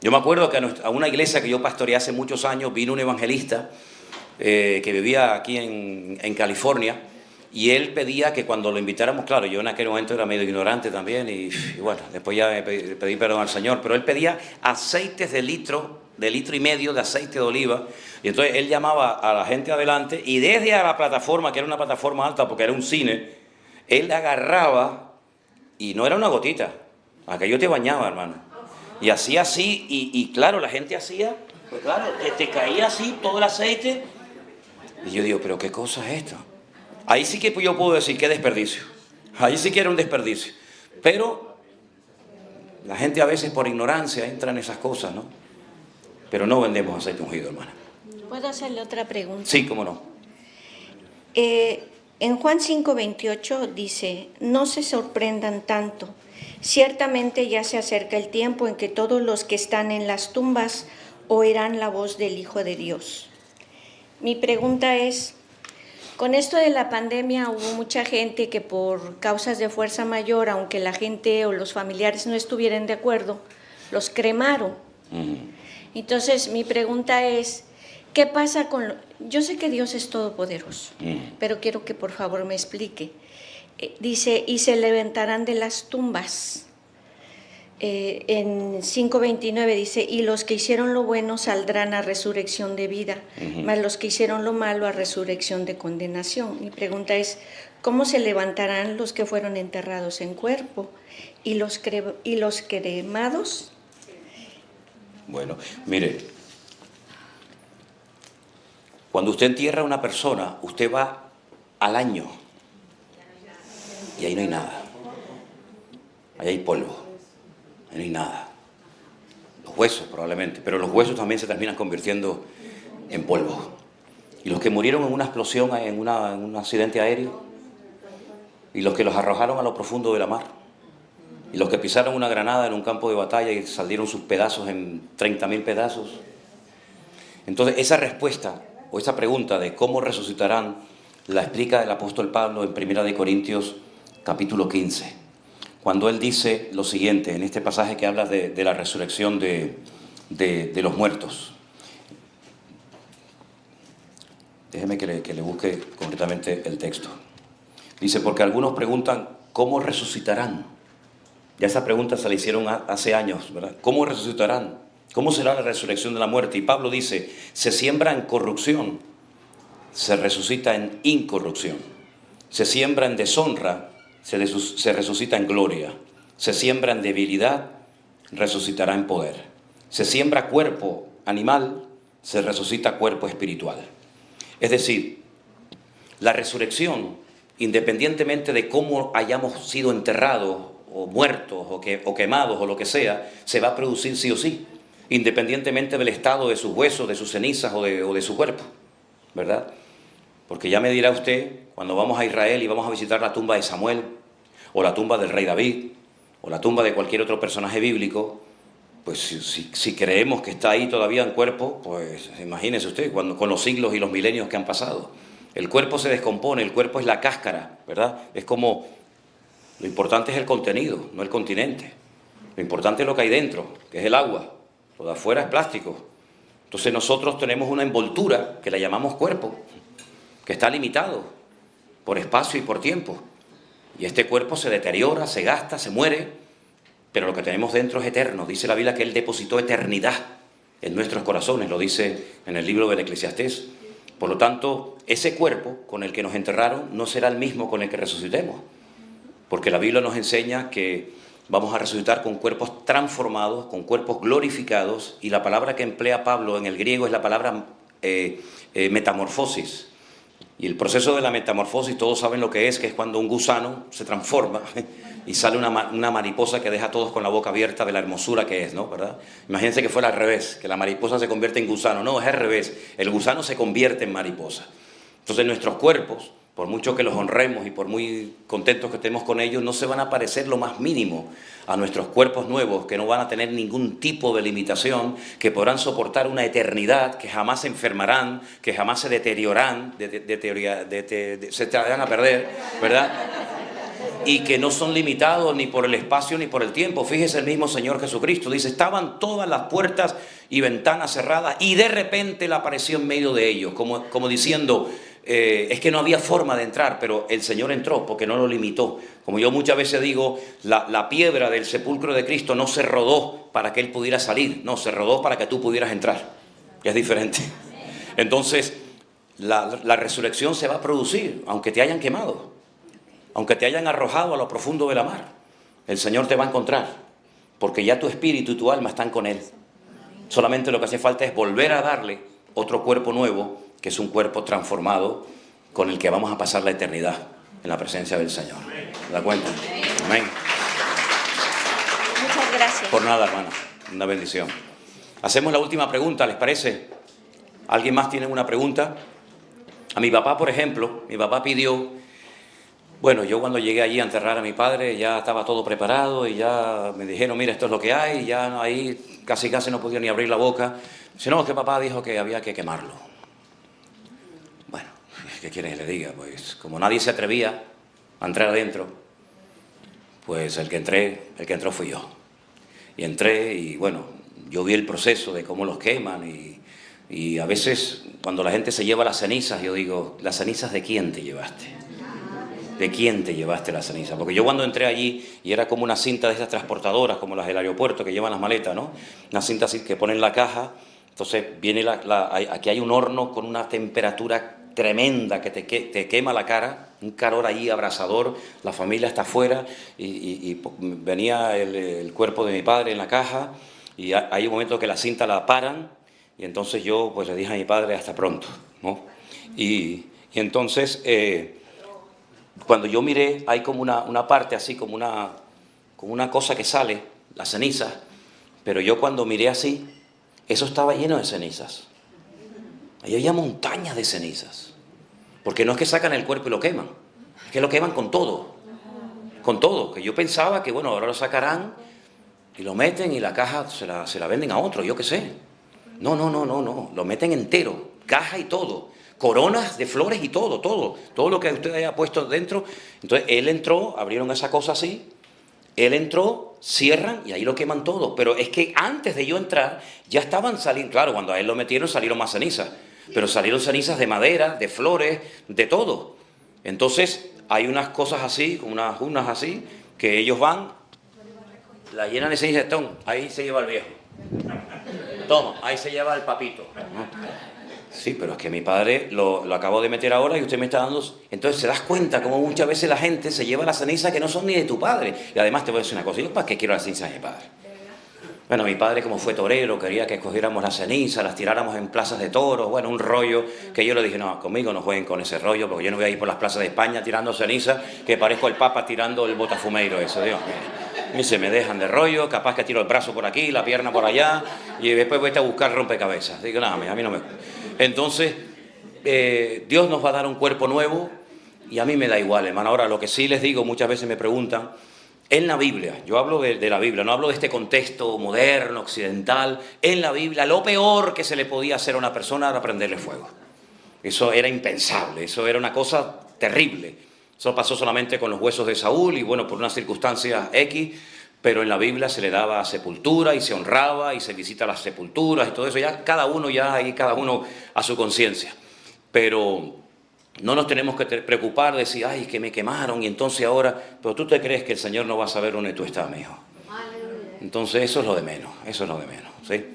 Yo me acuerdo que a una iglesia que yo pastoreé hace muchos años, vino un evangelista que vivía aquí en California, y él pedía que cuando lo invitáramos, claro, yo en aquel momento era medio ignorante también, y bueno, después ya pedí perdón al Señor, pero él pedía aceites de litro y medio de aceite de oliva, y entonces él llamaba a la gente adelante, y desde a la plataforma, que era una plataforma alta porque era un cine, él agarraba, y no era una gotita, aquello te bañaba, hermano, y hacía así, y claro, la gente hacía, pues claro, te caía así todo el aceite, y yo digo, pero ¿qué cosa es esto? Ahí sí que yo puedo decir qué desperdicio. Ahí sí que era un desperdicio. Pero la gente a veces por ignorancia entra en esas cosas, ¿no? Pero no vendemos aceite ungido, hermana. ¿Puedo hacerle otra pregunta? Sí, cómo no. En Juan 5:28 dice, no se sorprendan tanto. Ciertamente ya se acerca el tiempo en que todos los que están en las tumbas oirán la voz del Hijo de Dios. Mi pregunta es, con esto de la pandemia hubo mucha gente que por causas de fuerza mayor, aunque la gente o los familiares no estuvieran de acuerdo, los cremaron. Entonces mi pregunta es, ¿qué pasa con yo sé que Dios es todopoderoso, pero quiero que por favor me explique. Dice, y se levantarán de las tumbas. En 5:29 dice, y los que hicieron lo bueno saldrán a resurrección de vida, mas los que hicieron lo malo a resurrección de condenación. Mi pregunta es, ¿cómo se levantarán los que fueron enterrados en cuerpo y los cremados? Bueno, mire, cuando usted entierra a una persona, usted va al año y ahí no hay nada. Ahí hay polvo. No hay nada. Los huesos probablemente, pero los huesos también se terminan convirtiendo en polvo. Y los que murieron en una explosión, en un accidente aéreo, y los que los arrojaron a lo profundo de la mar, y los que pisaron una granada en un campo de batalla y salieron sus pedazos en 30.000 pedazos, Entonces, esa respuesta o esa pregunta de cómo resucitarán la explica el apóstol Pablo en 1 Corintios capítulo 15, cuando él dice lo siguiente, en este pasaje que habla de la resurrección de los muertos. Déjeme que le busque concretamente el texto. Dice, porque algunos preguntan, ¿cómo resucitarán? Ya esa pregunta se la hicieron hace años, ¿verdad? ¿Cómo resucitarán? ¿Cómo será la resurrección de la muerte? Y Pablo dice, se siembra en corrupción, se resucita en incorrupción. Se siembra en deshonra, se resucita en gloria. Se siembra en debilidad, resucitará en poder. Se siembra cuerpo animal, se resucita cuerpo espiritual. Es decir, la resurrección, independientemente de cómo hayamos sido enterrados o muertos o quemados o lo que sea, se va a producir sí o sí, independientemente del estado de sus huesos, de sus cenizas o de su cuerpo, ¿verdad? Porque ya me dirá usted, cuando vamos a Israel y vamos a visitar la tumba de Samuel, o la tumba del rey David, o la tumba de cualquier otro personaje bíblico, pues si creemos que está ahí todavía en cuerpo, pues imagínese usted, con los siglos y los milenios que han pasado. El cuerpo se descompone, el cuerpo es la cáscara, ¿verdad? Es como, lo importante es el contenido, no el continente. Lo importante es lo que hay dentro, que es el agua. Lo de afuera es plástico. Entonces nosotros tenemos una envoltura que la llamamos cuerpo, que está limitado por espacio y por tiempo. Y este cuerpo se deteriora, se gasta, se muere, pero lo que tenemos dentro es eterno. Dice la Biblia que Él depositó eternidad en nuestros corazones, lo dice en el libro del Eclesiastés. Por lo tanto, ese cuerpo con el que nos enterraron no será el mismo con el que resucitemos, porque la Biblia nos enseña que vamos a resucitar con cuerpos transformados, con cuerpos glorificados, y la palabra que emplea Pablo en el griego es la palabra metamorfosis. Y el proceso de la metamorfosis, todos saben lo que es cuando un gusano se transforma y sale una mariposa que deja a todos con la boca abierta de la hermosura que es, ¿no? ¿Verdad? Imagínense que fuera al revés, que la mariposa se convierte en gusano. No, es al revés, el gusano se convierte en mariposa. Entonces nuestros cuerpos, por mucho que los honremos y por muy contentos que estemos con ellos, no se van a parecer lo más mínimo a nuestros cuerpos nuevos, que no van a tener ningún tipo de limitación, que podrán soportar una eternidad, que jamás se enfermarán, que jamás se deteriorarán, se echarán a perder, ¿verdad? Y que no son limitados ni por el espacio ni por el tiempo. Fíjese el mismo Señor Jesucristo, dice, estaban todas las puertas y ventanas cerradas y de repente Él apareció en medio de ellos, como diciendo, es que no había forma de entrar, pero el Señor entró porque no lo limitó. Como yo muchas veces digo, la piedra del sepulcro de Cristo no se rodó para que Él pudiera salir, no, se rodó para que tú pudieras entrar, que es diferente. Entonces, la resurrección se va a producir, aunque te hayan quemado, aunque te hayan arrojado a lo profundo de la mar. El Señor te va a encontrar, porque ya tu espíritu y tu alma están con Él. Solamente lo que hace falta es volver a darle otro cuerpo nuevo, que es un cuerpo transformado con el que vamos a pasar la eternidad en la presencia del Señor. ¿Se da cuenta? Amén. Muchas gracias. Por nada, hermano. Una bendición. Hacemos la última pregunta, ¿les parece? ¿Alguien más tiene una pregunta? A mi papá, por ejemplo, mi papá pidió... Bueno, yo cuando llegué allí a enterrar a mi padre ya estaba todo preparado y ya me dijeron, mira, esto es lo que hay, y ya ahí casi no podía ni abrir la boca. Si no, que papá dijo que había que quemarlo. Bueno, ¿qué quieren que le diga? Pues como nadie se atrevía a entrar adentro, pues el que entró fui yo. Y entré y bueno, yo vi el proceso de cómo los queman y a veces cuando la gente se lleva las cenizas, yo digo, ¿las cenizas de quién te llevaste? ¿De quién te llevaste la ceniza? Porque yo cuando entré allí, y era como una cinta de esas transportadoras, como las del aeropuerto que llevan las maletas, ¿no? Una cinta así que ponen la caja, entonces viene aquí hay un horno con una temperatura tremenda que te quema la cara, un calor ahí abrasador, la familia está afuera, y venía el cuerpo de mi padre en la caja, y hay un momento que la cinta la paran, y entonces yo pues le dije a mi padre, hasta pronto, ¿no? Y entonces... cuando yo miré, hay como una parte así, como una cosa que sale, la ceniza, pero yo cuando miré así, eso estaba lleno de cenizas. Ahí había montañas de cenizas. Porque no es que sacan el cuerpo y lo queman, es que lo queman con todo, que yo pensaba que bueno, ahora lo sacarán y lo meten y la caja se la venden a otro, yo qué sé. No, no, no, no, no. Lo meten entero, caja y todo. Coronas de flores y todo, todo. Todo lo que usted haya puesto dentro. Entonces él entró, abrieron esa cosa así. Él entró, cierran y ahí lo queman todo. Pero es que antes de yo entrar, ya estaban saliendo. Claro, cuando a él lo metieron salieron más cenizas. Pero salieron cenizas de madera, de flores, de todo. Entonces hay unas cosas así, unas urnas así, que ellos van, la llenan de ceniza, ahí se lleva el viejo. Toma, ahí se lleva el papito. Sí, pero es que mi padre lo acabo de meter ahora y usted me está dando... Entonces se das cuenta cómo muchas veces la gente se lleva las cenizas que no son ni de tu padre. Y además te voy a decir una cosa, ¿yo para qué quiero las cenizas de mi padre? Bueno, mi padre como fue torero, quería que escogiéramos las cenizas, las tiráramos en plazas de toros, bueno, un rollo que yo le dije, no, conmigo no jueguen con ese rollo, porque yo no voy a ir por las plazas de España tirando cenizas, que parezco el Papa tirando el botafumeiro, eso, Dios mío. A mí se me dejan de rollo, capaz que tiro el brazo por aquí, la pierna por allá, y después voy a buscar rompecabezas. Digo, nada, a mí no me... Entonces, Dios nos va a dar un cuerpo nuevo, y a mí me da igual, hermano. Ahora, lo que sí les digo, muchas veces me preguntan, en la Biblia, yo hablo de la Biblia, no hablo de este contexto moderno, occidental, en la Biblia lo peor que se le podía hacer a una persona era prenderle fuego. Eso era impensable, eso era una cosa terrible. Eso pasó solamente con los huesos de Saúl y bueno, por unas circunstancias X, pero en la Biblia se le daba sepultura y se honraba y se visita las sepulturas y todo eso, ya cada uno a su conciencia. Pero no nos tenemos que preocupar de decir, ay, que me quemaron y entonces ahora... Pero tú te crees que el Señor no va a saber dónde tú estás, mi hijo. Entonces eso es lo de menos, ¿sí?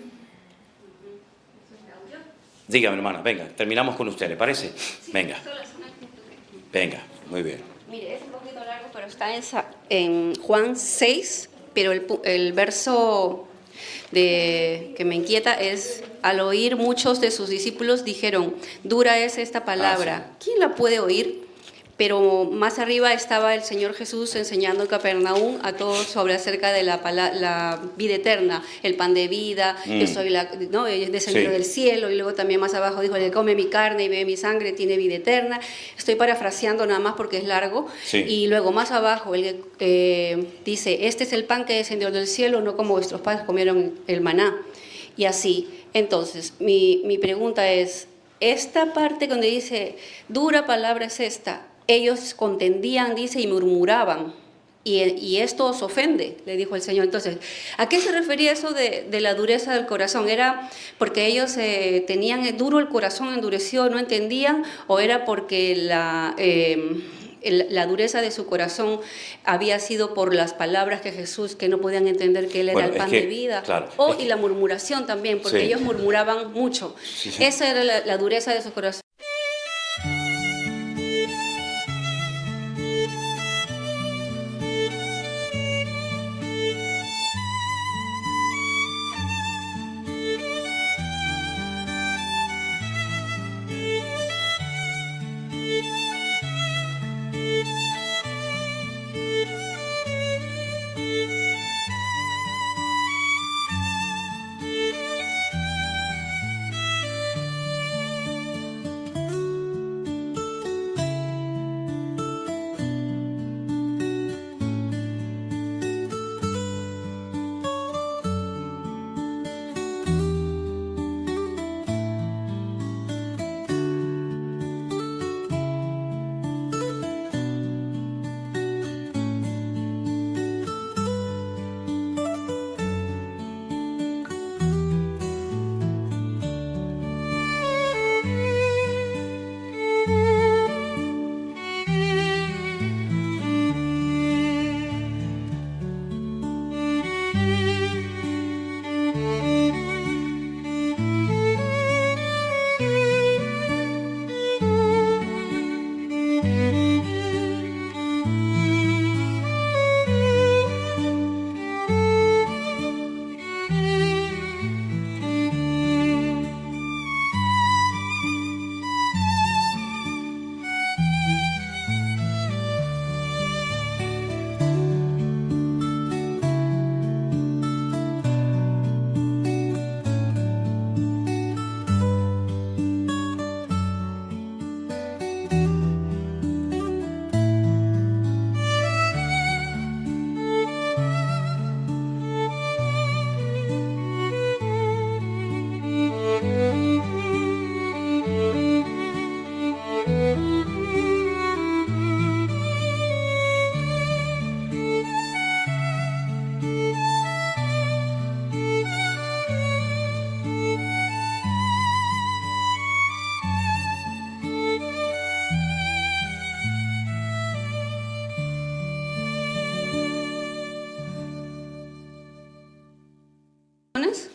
Dígame, hermana, venga, terminamos con usted, ¿le parece? Venga. Venga, muy bien. Mire, es un poquito largo, pero está en Juan 6, pero el verso que me inquieta es, al oír muchos de sus discípulos dijeron, dura es esta palabra, sí. ¿Quién la puede oír? Pero más arriba estaba el Señor Jesús enseñando en Capernaum a todos sobre acerca de la vida eterna, el pan de vida, yo soy he descendido del cielo, y luego también más abajo dijo, el que come mi carne y bebe mi sangre tiene vida eterna. Estoy parafraseando nada más porque es largo. Sí. Y luego más abajo dice, este es el pan que descendió del cielo, no como vuestros padres comieron el maná. Y así. Entonces, mi pregunta es, esta parte donde dice, dura palabra es esta, ellos contendían, dice, y murmuraban, y esto os ofende, le dijo el Señor. Entonces, ¿a qué se refería eso de la dureza del corazón? ¿Era porque ellos tenían duro el corazón, endurecido, no entendían, o era porque la dureza de su corazón había sido por las palabras que Jesús, que no podían entender que Él era el pan de vida? Claro, y la murmuración también, porque sí. ellos murmuraban mucho. Sí. Esa era la dureza de su corazón.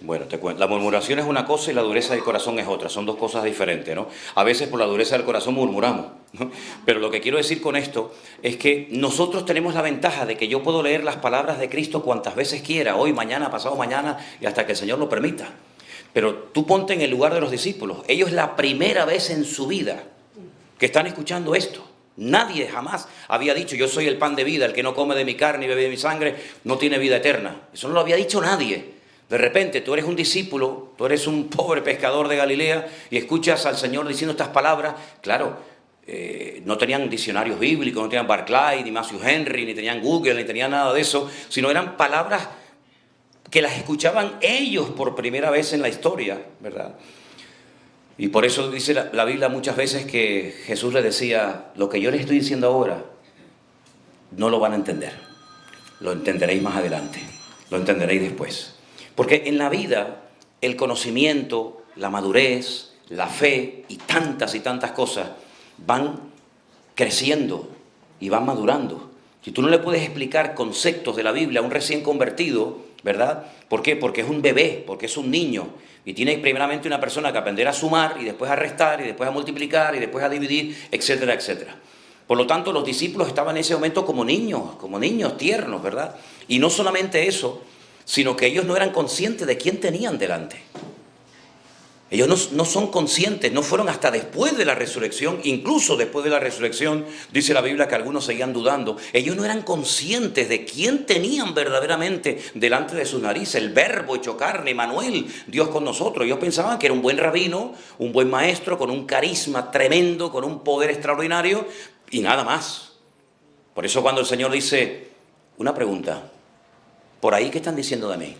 Bueno, te cuento. La murmuración es una cosa y la dureza del corazón es otra. Son dos cosas diferentes, ¿no? A veces por la dureza del corazón murmuramos, ¿no? Pero lo que quiero decir con esto es que nosotros tenemos la ventaja de que yo puedo leer las palabras de Cristo cuantas veces quiera, hoy, mañana, pasado mañana y hasta que el Señor lo permita. Pero tú ponte en el lugar de los discípulos. Ellos la primera vez en su vida que están escuchando esto. Nadie jamás había dicho: yo soy el pan de vida, el que no come de mi carne y bebe de mi sangre no tiene vida eterna. Eso no lo había dicho nadie. De repente tú eres un discípulo, tú eres un pobre pescador de Galilea y escuchas al Señor diciendo estas palabras. Claro, no tenían diccionarios bíblicos, no tenían Barclay, ni Matthew Henry, ni tenían Google, ni tenían nada de eso, sino eran palabras que las escuchaban ellos por primera vez en la historia, ¿verdad? Y por eso dice la Biblia muchas veces que Jesús les decía: lo que yo les estoy diciendo ahora no lo van a entender, lo entenderéis más adelante, lo entenderéis después. Porque en la vida el conocimiento, la madurez, la fe y tantas cosas van creciendo y van madurando. Si tú no le puedes explicar conceptos de la Biblia a un recién convertido, ¿verdad? ¿Por qué? Porque es un bebé, porque es un niño. Y tiene primeramente una persona que aprender a sumar y después a restar y después a multiplicar y después a dividir, etcétera, etcétera. Por lo tanto, los discípulos estaban en ese momento como niños tiernos, ¿verdad? Y no solamente eso, sino que ellos no eran conscientes de quién tenían delante. Ellos no son conscientes, no fueron hasta después de la resurrección, incluso después de la resurrección, dice la Biblia que algunos seguían dudando. Ellos no eran conscientes de quién tenían verdaderamente delante de sus narices, el Verbo hecho carne, Emmanuel, Dios con nosotros. Ellos pensaban que era un buen rabino, un buen maestro, con un carisma tremendo, con un poder extraordinario y nada más. Por eso cuando el Señor dice, una pregunta, ¿por ahí qué están diciendo de mí?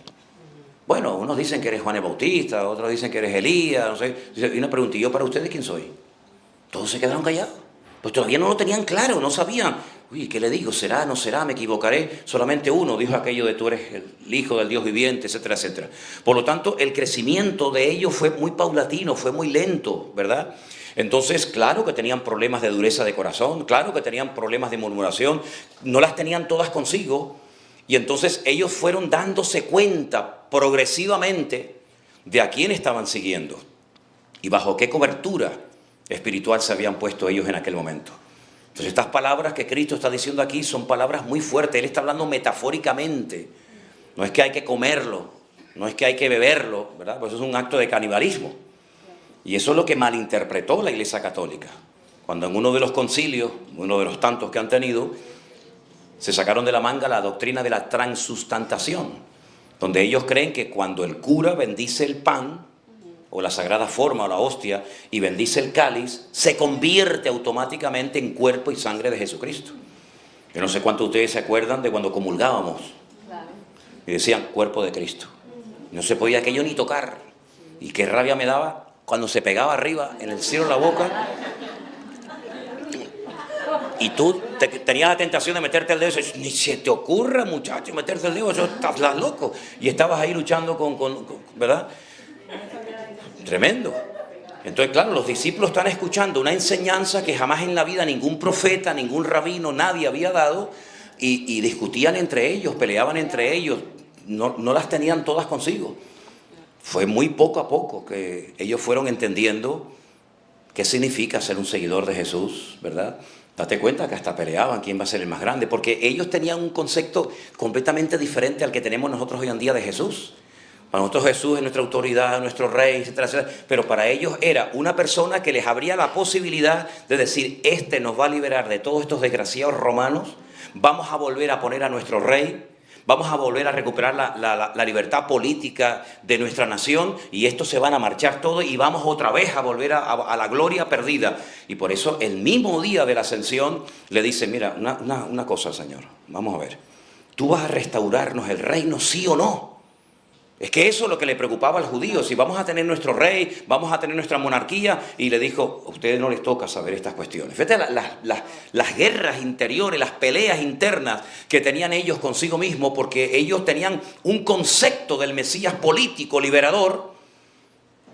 Bueno, unos dicen que eres Juan el Bautista, otros dicen que eres Elías, no sé. Y una pregunta, ¿y yo para ustedes quién soy? Todos se quedaron callados. Pues todavía no lo tenían claro, no sabían. Uy, ¿qué le digo? ¿Será? ¿No será? ¿Me equivocaré? Solamente uno dijo aquello de tú eres el Hijo del Dios viviente, etcétera, etcétera. Por lo tanto, el crecimiento de ellos fue muy paulatino, fue muy lento, ¿verdad? Entonces, claro que tenían problemas de dureza de corazón, claro que tenían problemas de murmuración, no las tenían todas consigo. Y entonces ellos fueron dándose cuenta progresivamente de a quién estaban siguiendo y bajo qué cobertura espiritual se habían puesto ellos en aquel momento. Entonces estas palabras que Cristo está diciendo aquí son palabras muy fuertes. Él está hablando metafóricamente. No es que hay que comerlo, no es que hay que beberlo, ¿verdad? Pues eso es un acto de canibalismo. Y eso es lo que malinterpretó la Iglesia Católica. Cuando en uno de los concilios, uno de los tantos que han tenido, se sacaron de la manga la doctrina de la transustantación, donde ellos creen que cuando el cura bendice el pan, o la sagrada forma, o la hostia, y bendice el cáliz, se convierte automáticamente en cuerpo y sangre de Jesucristo. Yo no sé cuántos de ustedes se acuerdan de cuando comulgábamos, y decían cuerpo de Cristo. No se podía aquello ni tocar, y qué rabia me daba cuando se pegaba arriba, en el cielo de la boca, y tú tenías la tentación de meterte el dedo, y ni se te ocurra, muchacho, meterte el dedo, eso estás loco. Y estabas ahí luchando con ¿verdad? Tremendo. Entonces, claro, los discípulos están escuchando una enseñanza que jamás en la vida ningún profeta, ningún rabino, nadie había dado, y discutían entre ellos, peleaban entre ellos, no las tenían todas consigo. Fue muy poco a poco que ellos fueron entendiendo qué significa ser un seguidor de Jesús, ¿verdad? Date cuenta que hasta peleaban quién va a ser el más grande, porque ellos tenían un concepto completamente diferente al que tenemos nosotros hoy en día de Jesús. Para nosotros Jesús es nuestra autoridad, nuestro rey, etcétera, etcétera. Pero para ellos era una persona que les abría la posibilidad de decir, este nos va a liberar de todos estos desgraciados romanos, vamos a volver a poner a nuestro rey, vamos a volver a recuperar la libertad política de nuestra nación, y estos se van a marchar todos y vamos otra vez a volver a la gloria perdida. Y por eso el mismo día de la ascensión le dice, mira, una cosa, Señor, vamos a ver, ¿tú vas a restaurarnos el reino, sí o no? Es que eso es lo que le preocupaba al judío, si vamos a tener nuestro rey, vamos a tener nuestra monarquía, y le dijo, a ustedes no les toca saber estas cuestiones. Fíjate las guerras interiores, las peleas internas que tenían ellos consigo mismos, porque ellos tenían un concepto del Mesías político, liberador,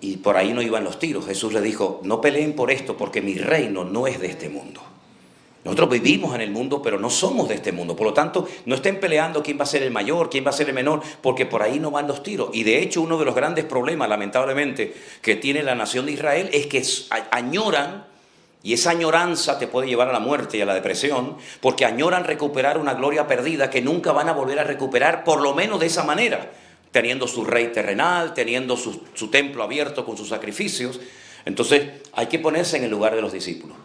y por ahí no iban los tiros. Jesús les dijo, no peleen por esto, porque mi reino no es de este mundo. Nosotros vivimos en el mundo, pero no somos de este mundo. Por lo tanto, no estén peleando quién va a ser el mayor, quién va a ser el menor, porque por ahí no van los tiros. Y de hecho, uno de los grandes problemas, lamentablemente, que tiene la nación de Israel es que añoran, y esa añoranza te puede llevar a la muerte y a la depresión, porque añoran recuperar una gloria perdida que nunca van a volver a recuperar, por lo menos de esa manera, teniendo su rey terrenal, teniendo su templo abierto con sus sacrificios. Entonces, hay que ponerse en el lugar de los discípulos.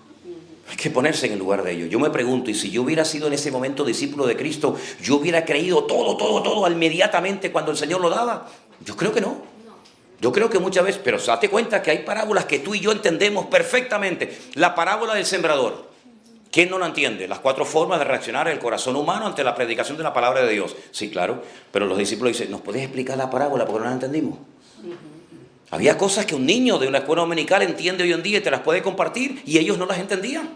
Hay que ponerse en el lugar de ellos. Yo me pregunto, y si yo hubiera sido en ese momento discípulo de Cristo, ¿yo hubiera creído todo inmediatamente cuando el Señor lo daba? Yo creo que no. Yo creo que muchas veces, pero date cuenta que hay parábolas que tú y yo entendemos perfectamente. La parábola del sembrador. ¿Quién no la entiende? Las 4 formas de reaccionar el corazón humano ante la predicación de la palabra de Dios. Sí, claro, pero los discípulos dicen, ¿nos podés explicar la parábola porque no la entendimos? Había cosas que un niño de una escuela dominical entiende hoy en día y te las puede compartir, y ellos no las entendían,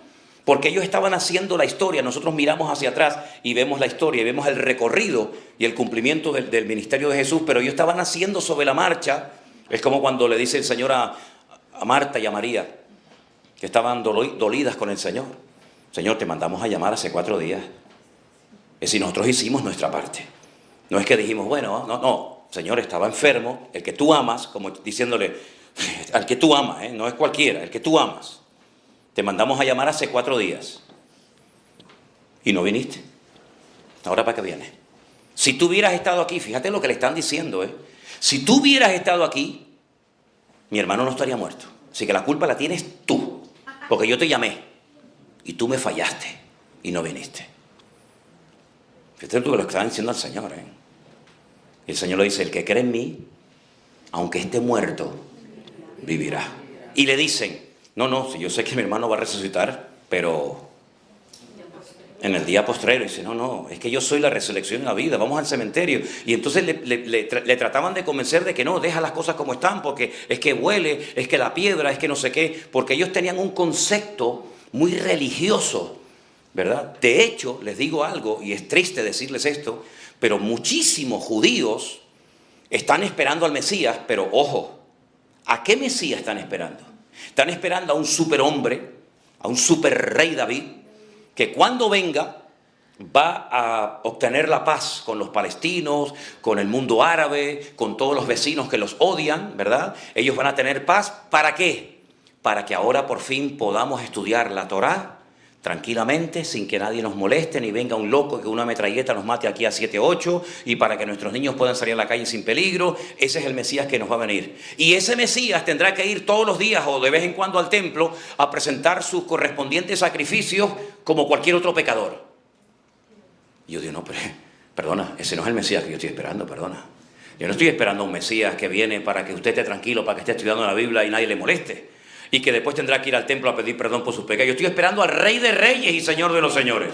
porque ellos estaban haciendo la historia. Nosotros miramos hacia atrás y vemos la historia y vemos el recorrido y el cumplimiento del ministerio de Jesús, pero ellos estaban haciendo sobre la marcha. Es como cuando le dice el Señor a Marta y a María, que estaban dolidas con el Señor. Señor, te mandamos a llamar hace 4 días. Es decir, nosotros hicimos nuestra parte. No es que dijimos, bueno, no. Señor, estaba enfermo, el que tú amas, como diciéndole, al que tú amas, no es cualquiera, el que tú amas. Te mandamos a llamar hace 4 días. Y no viniste. ¿Ahora para qué vienes? Si tú hubieras estado aquí, fíjate lo que le están diciendo, Si tú hubieras estado aquí, mi hermano no estaría muerto. Así que la culpa la tienes tú, porque yo te llamé y tú me fallaste y no viniste. Fíjate lo que le están diciendo al Señor, El Señor le dice, el que cree en mí, aunque esté muerto, vivirá. Y le dicen, no, si yo sé que mi hermano va a resucitar, pero en el día postrero. Dice, no, es que yo soy la resurrección y la vida, vamos al cementerio. Y entonces le trataban de convencer de que no, deja las cosas como están, porque es que huele, es que la piedra, es que no sé qué, porque ellos tenían un concepto muy religioso, ¿verdad? De hecho, les digo algo, y es triste decirles esto, pero muchísimos judíos están esperando al Mesías, pero ojo, ¿a qué Mesías están esperando? Están esperando a un superhombre, a un superrey David, que cuando venga va a obtener la paz con los palestinos, con el mundo árabe, con todos los vecinos que los odian, ¿verdad? Ellos van a tener paz. ¿Para qué? Para que ahora por fin podamos estudiar la Torá tranquilamente, sin que nadie nos moleste, ni venga un loco que una metralleta nos mate aquí a 7, 8, y para que nuestros niños puedan salir a la calle sin peligro. Ese es el Mesías que nos va a venir. Y ese Mesías tendrá que ir todos los días o de vez en cuando al templo a presentar sus correspondientes sacrificios como cualquier otro pecador. Y yo digo, no, pero, perdona, ese no es el Mesías que yo estoy esperando, perdona. Yo no estoy esperando a un Mesías que viene para que usted esté tranquilo, para que esté estudiando la Biblia y nadie le moleste, y que después tendrá que ir al templo a pedir perdón por sus pecados. Yo estoy esperando al Rey de Reyes y Señor de los Señores.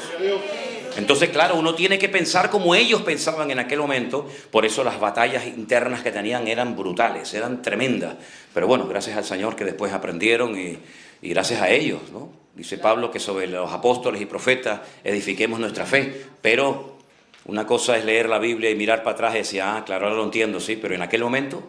Entonces, claro, uno tiene que pensar como ellos pensaban en aquel momento. Por eso las batallas internas que tenían eran brutales, eran tremendas. Pero bueno, gracias al Señor que después aprendieron y gracias a ellos, ¿no? Dice Pablo que sobre los apóstoles y profetas edifiquemos nuestra fe. Pero una cosa es leer la Biblia y mirar para atrás y decir, claro, ahora lo entiendo, sí, pero en aquel momento...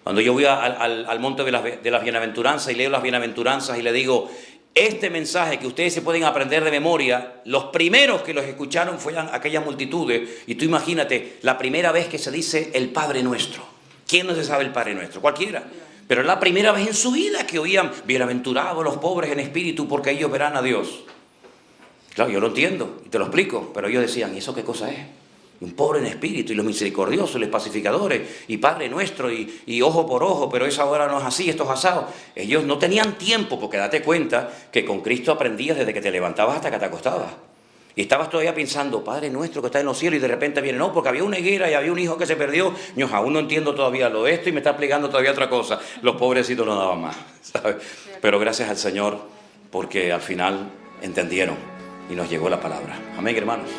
Cuando yo voy al monte de las bienaventuranzas y leo las bienaventuranzas y le digo, este mensaje que ustedes se pueden aprender de memoria, los primeros que los escucharon fueron aquellas multitudes. Y tú imagínate, la primera vez que se dice el Padre Nuestro. ¿Quién no se sabe el Padre Nuestro? Cualquiera. Pero es la primera vez en su vida que oían, bienaventurados los pobres en espíritu, porque ellos verán a Dios. Claro, yo lo entiendo y te lo explico, pero ellos decían, ¿y eso qué cosa es? Un pobre en espíritu, y los misericordiosos, los pacificadores, y Padre Nuestro, y ojo por ojo, pero esa hora no es así, esto es asado. Ellos no tenían tiempo, porque date cuenta que con Cristo aprendías desde que te levantabas hasta que te acostabas. Y estabas todavía pensando, Padre Nuestro que está en los cielos, y de repente viene, no, porque había una higuera y había un hijo que se perdió. Yo aún no entiendo todavía lo de esto y me está explicando todavía otra cosa. Los pobrecitos no daban más, ¿sabes? Pero gracias al Señor, porque al final entendieron y nos llegó la palabra. Amén, hermanos.